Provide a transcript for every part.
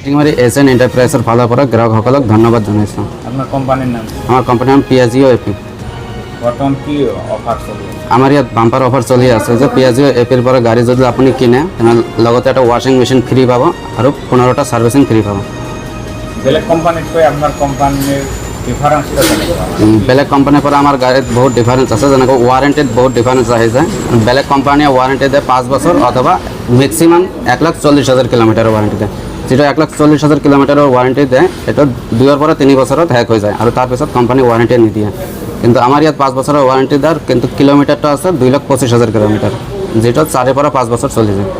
হাটশিঙামাৰী SN এণ্টাৰপ্ৰাইজৰ ফালৰ পৰা গ্ৰাহকসকলক ধন্যবাদ জনাইছোঁ। আপনার কোম্পানির নাম কি? আমাৰ কোম্পানীৰ নাম পিয়াজিঅ' এপি। বর্তমান কি অফার চলছে? আমাৰ ইয়াত বাম্পাৰ অফাৰ চলি আছে যে পিয়াজিঅ' এপিৰ পৰা গাড়ী যদি আপুনি কিনে তেনেহ'লে লগতে এটা ৱাশ্বিং মেচিন ফ্ৰী পাব আৰু 15টা ছাৰ্ভিচিং ফ্ৰী পাব। বেলেগ কোম্পানিত কৈ আপনার কোম্পানির ডিফারেন্সটা কেনেকুৱা? বেলেগ কোম্পানীৰ পৰা আমাৰ গাড়ীত বহুত ডিফাৰেঞ্চ আছে, যেনেকৈ ৱাৰেণ্টিত বহুত ডিফাৰেঞ্চ আহি যায়। বেলেগ কোম্পানীয়ে ৱাৰেণ্টি দিয়ে 5 বছৰ অথবা মেক্সিমাম 1,40,000 কিলোমিটাৰৰ ৱাৰেণ্টি দিয়ে। যিটো 1,40,000 কিলোমিটাৰৰ ৱাৰেণ্টি দিয়ে সেইটো 2 পৰা 3 বছৰত শেষ হৈ যায় আৰু তাৰপিছত কোম্পানী ৱাৰেণ্টি নিদিয়ে। কিন্তু আমাৰ ইয়াত 5 বছৰৰ ৱাৰেণ্টি দিয়ে, কিন্তু কিলোমিটাৰটো আছে 2,25,000 কিলোমিটাৰ, যিটো 4 পৰা 5 বছৰ চলি যায়।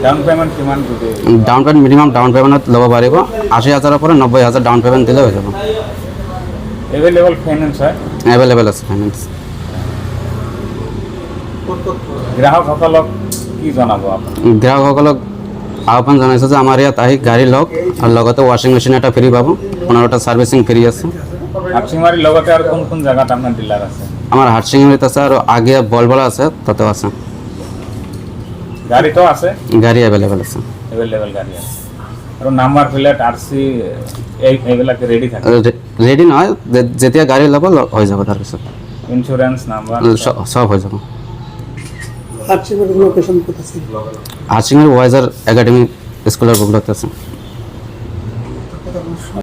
ডাউন পেমেন্ট কিমান দিবে? ডাউন পেমেণ্ট মিনিমাম ডাউন পেমেণ্টত ল'ব পাৰিব 80,000 পৰা 90,000 ডাউন পেমেণ্ট দিলে হৈ যাব। এভেলেবল ফাইনেন্স হয়? এভেলেবল আছে ফাইনেন্স। গ্ৰাহকসকলক কি জনাব আপুনি? গ্ৰাহকসকলক আহ্বান জনাইছোঁ যে আমাৰ ইয়াত আহি গাড়ী লওক আৰু লগতে ৱাশ্বিং মেচিন এটা ফ্ৰী পাব, 15টা ছাৰ্ভিচিং ফ্ৰী আছে। হাটশিঙামাৰীৰ লগতে আৰু কোন কোন জেগাত আপোনাৰ ডিলাৰ আছে? আমাৰ হাটশিঙামাৰীত আছে আৰু আগে বলবলা আছে, তাতেও আছে। গাড়ীটো আছে? গাড়ী এভেলেবল আছে। এভেলেবল গাড়ী আছে আৰু নাম্বাৰ প্লেট আৰচি এইবিলাক ৰেডি থাকে? ৰেডি নহয়, যেতিয়া গাড়ী ল'ব হৈ যাব, তাৰপিছত ইঞ্চুৰেঞ্চ নাম্বাৰ সব হৈ যাব। হাটশিঙামাৰীর লোকেশন কোথায়? হাটশিঙামাৰী ওয়াইজার একাডেমি স্কুলের বগুড়াতে আছে।